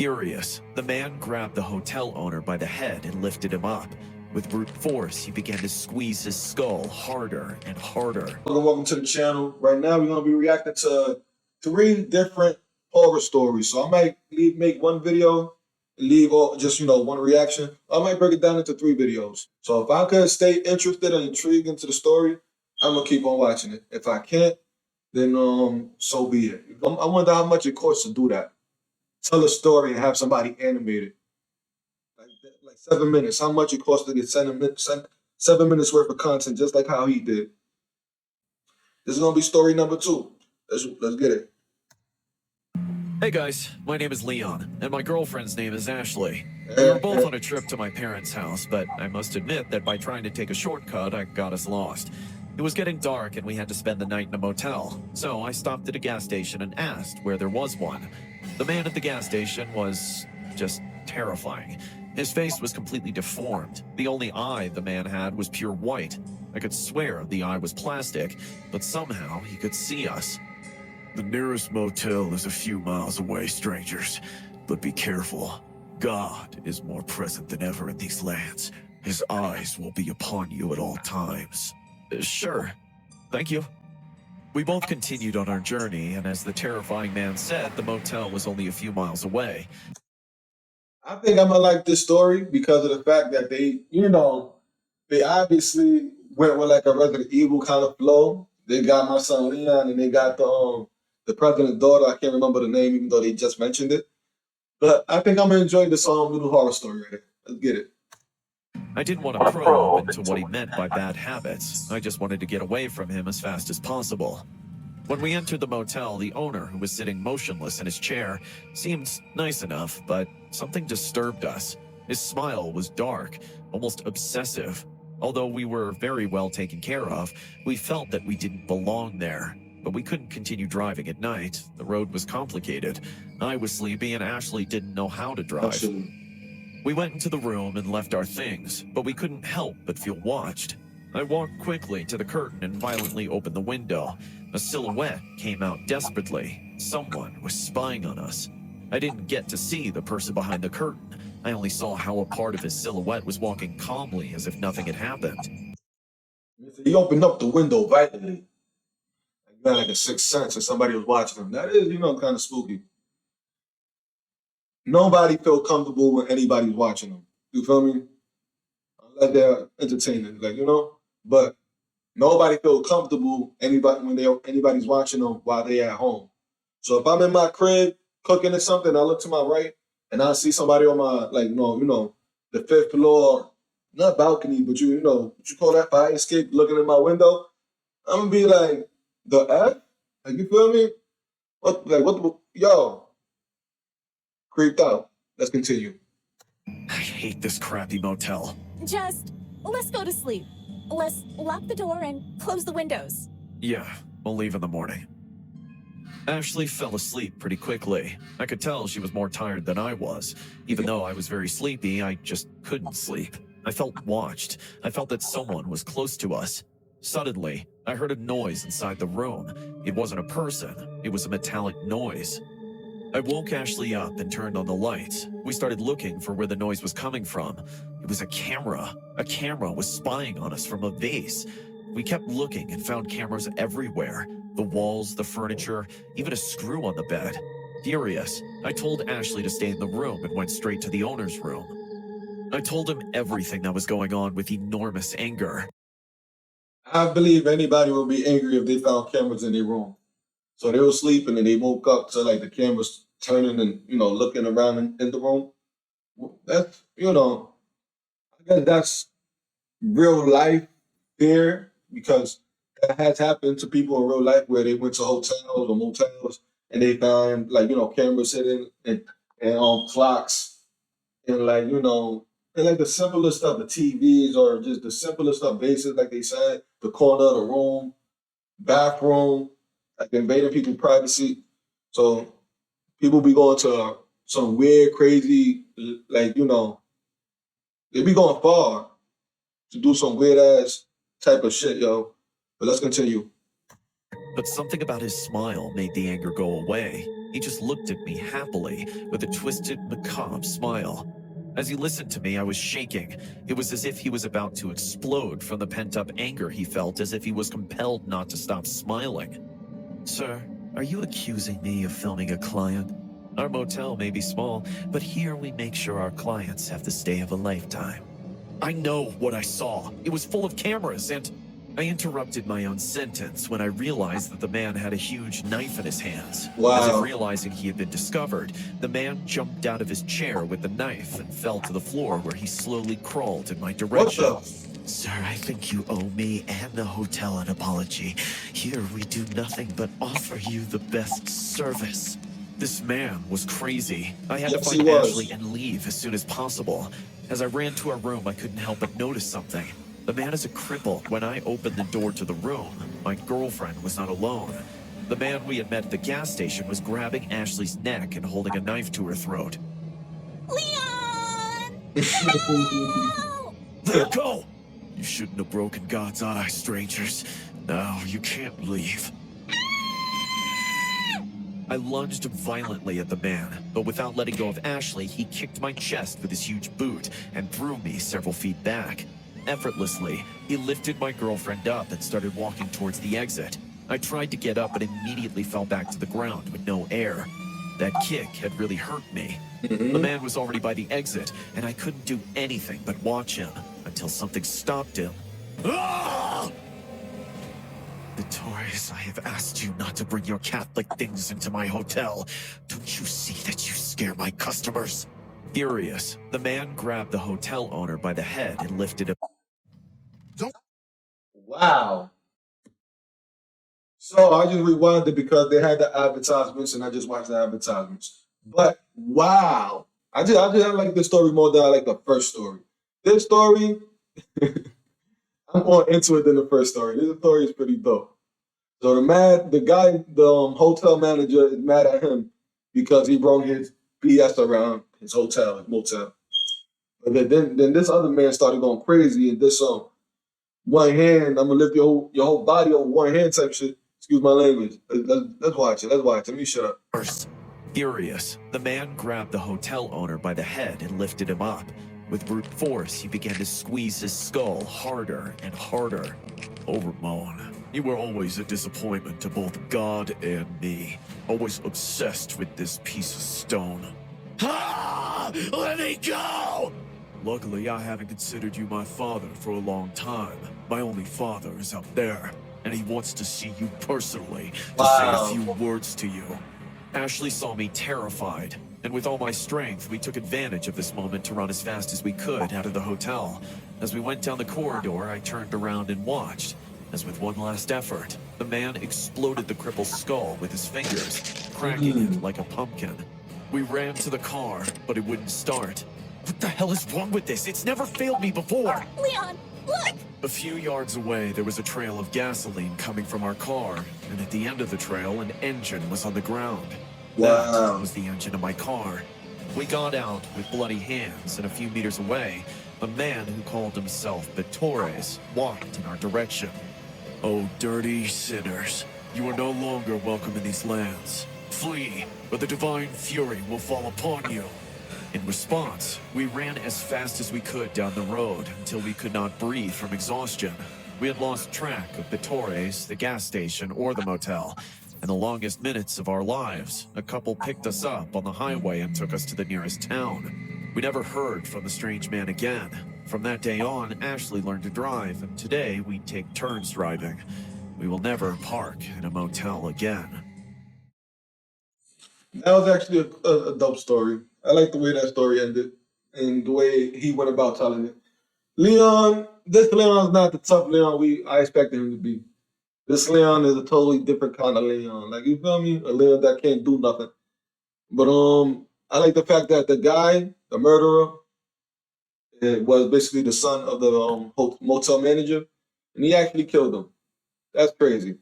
Furious, the man grabbed the hotel owner by the head and lifted him up. With brute force, he began to squeeze his skull harder and harder. Welcome to the channel. Right now, we're going to be reacting to 3 different horror stories. So I might make one video and leave just, one reaction. I might break it down into 3 videos. So if I could stay interested and intrigued into the story, I'm going to keep on watching it. If I can't, then so be it. I wonder how much it costs to do that. Tell a story and have somebody animated. Like 7 minutes. How much it costs to get 7 minutes worth of content, just like how he did. This is gonna be story number 2. Let's get it. Hey guys, my name is Leon, and my girlfriend's name is Ashley. We were both on a trip to my parents' house, but I must admit that by trying to take a shortcut, I got us lost. It was getting dark and we had to spend the night in a motel, so I stopped at a gas station and asked where there was one. The man at the gas station was just terrifying. His face was completely deformed. The only eye the man had was pure white. I could swear the eye was plastic, but somehow he could see us. The nearest motel is a few miles away, strangers. But be careful. God is more present than ever in these lands. His eyes will be upon you at all times. Sure. Thank you. We both continued on our journey, and as the terrifying man said, the motel was only a few miles away. I think I'm gonna like this story because of the fact that they obviously went with like a Resident Evil kind of flow. They got my son Leon and they got the president's daughter. I can't remember the name, even though they just mentioned it. But I think I'm gonna enjoy this little horror story right here. Let's get it. I didn't want to probe into what he meant by bad habits. I just wanted to get away from him as fast as possible. When we entered the motel, the owner, who was sitting motionless in his chair, seemed nice enough, but something disturbed us. His smile was dark, almost obsessive. Although we were very well taken care of, we felt that we didn't belong there. But we couldn't continue driving at night. The road was complicated. I was sleepy and Ashley didn't know how to drive. We went into the room and left our things, but we couldn't help but feel watched. I walked quickly to the curtain and violently opened the window. A silhouette came out desperately. Someone was spying on us. I didn't get to see the person behind the curtain. I only saw how a part of his silhouette was walking calmly as if nothing had happened. He opened up the window violently. He got like a sixth sense or somebody was watching him. That is, kind of spooky. Nobody feel comfortable when anybody's watching them. You feel me? Unless they're entertaining, But nobody feel comfortable when anybody's watching them while they at home. So if I'm in my crib cooking or something, I look to my right and I see somebody on my the 5th floor, not balcony, but you call that, fire escape, looking in my window. I'm gonna be like, the F? Like, you feel me? Yo. Creeped out. Let's continue. I hate this crappy motel. Let's go to sleep. Let's lock the door and close the windows. Yeah, we'll leave in the morning. Ashley fell asleep pretty quickly. I could tell she was more tired than I was. Even though I was very sleepy, I just couldn't sleep. I felt watched. I felt that someone was close to us. Suddenly, I heard a noise inside the room. It wasn't a person. It was a metallic noise. I woke Ashley up and turned on the lights. We started looking for where the noise was coming from. It was a camera. A camera was spying on us from a vase. We kept looking and found cameras everywhere. The walls, the furniture, even a screw on the bed. Furious, I told Ashley to stay in the room and went straight to the owner's room. I told him everything that was going on with enormous anger. I believe anybody would be angry if they found cameras in their room. So they were sleeping and they woke up to like the cameras turning and, looking around in the room. That's, I guess that's real life fear, because that has happened to people in real life where they went to hotels or motels and they found cameras hidden and clocks and and like the simplest stuff, the TVs or just the simplest stuff, bases, like they said, the corner of the room, bathroom, like invading people's privacy. So people be going to some weird, crazy, they be going far to do some weird ass type of shit, yo. But let's continue. But something about his smile made the anger go away. He just looked at me happily with a twisted, macabre smile. As he listened to me, I was shaking. It was as if he was about to explode from the pent-up anger he felt, as if he was compelled not to stop smiling. Sir, are you accusing me of filming a client? Our motel may be small, but here we make sure our clients have the stay of a lifetime. I know what I saw. It was full of cameras, and I interrupted my own sentence when I realized that the man had a huge knife in his hands. As if Wow. realizing he had been discovered, the man jumped out of his chair with the knife and fell to the floor, where he slowly crawled in my What direction. the? Sir, I think you owe me and the hotel an apology. Here we do nothing but offer you the best service. This man was crazy. I had to Yes, he find Ashley was. and leave as soon as possible. As I ran to our room, I couldn't help but notice something. The man is a cripple. When I opened the door to the room, my girlfriend was not alone. The man we had met at the gas station was grabbing Ashley's neck and holding a knife to her throat. Leon! No! Let her go! You shouldn't have broken God's eye, strangers. Now you can't leave. I lunged violently at the man, but without letting go of Ashley, he kicked my chest with his huge boot and threw me several feet back. Effortlessly, he lifted my girlfriend up and started walking towards the exit. I tried to get up but immediately fell back to the ground with no air. That kick had really hurt me. The man was already by the exit, and I couldn't do anything but watch him until something stopped him. Ah! Victorious, I have asked you not to bring your Catholic things into my hotel. Don't you see that you scare my customers? Furious, the man grabbed the hotel owner by the head and lifted him. Wow. So I just rewinded because they had the advertisements and I just watched the advertisements. But wow. I like this story more than I like the first story. This story, I'm more into it than the first story. This story is pretty dope. So the hotel manager is mad at him because he brought his BS around his hotel, his motel. But then this other man started going crazy and this one hand, I'm gonna lift your whole body on one hand type shit. Excuse my language. Let's watch it. Let's watch it. Let me shut up. Furious, the man grabbed the hotel owner by the head and lifted him up. With brute force, he began to squeeze his skull harder and harder. Oh, Ramon, you were always a disappointment to both God and me. Always obsessed with this piece of stone. Ah! Let me go! Luckily, I haven't considered you my father for a long time. My only father is up there, and he wants to see you personally to say a Wow. few words to you. Ashley saw me terrified, and with all my strength, we took advantage of this moment to run as fast as we could out of the hotel. As we went down the corridor, I turned around and watched, as with one last effort, the man exploded the cripple's skull with his fingers, cracking it like a pumpkin. We ran to the car, but it wouldn't start. What the hell is wrong with this? It's never failed me before! Leon, look! A few yards away, there was a trail of gasoline coming from our car, and at the end of the trail, an engine was on the ground. That Wow. was the engine of my car. We got out with bloody hands, and a few meters away, a man who called himself Victorious walked in our direction. Oh, dirty sinners, you are no longer welcome in these lands. Flee, or the divine fury will fall upon you. In response, we ran as fast as we could down the road until we could not breathe from exhaustion. We had lost track of the Torres, the gas station, or the motel. In the longest minutes of our lives, a couple picked us up on the highway and took us to the nearest town. We never heard from the strange man again. From that day on, Ashley learned to drive, and today we take turns driving. We will never park in a motel again. That was actually a dope story. I like the way that story ended and the way he went about telling it. This Leon's not the tough Leon I expected him to be. This Leon is a totally different kind of Leon. Like, you feel me? A Leon that can't do nothing. But I like the fact that the guy, the murderer, was basically the son of the motel manager, and he actually killed him. That's crazy.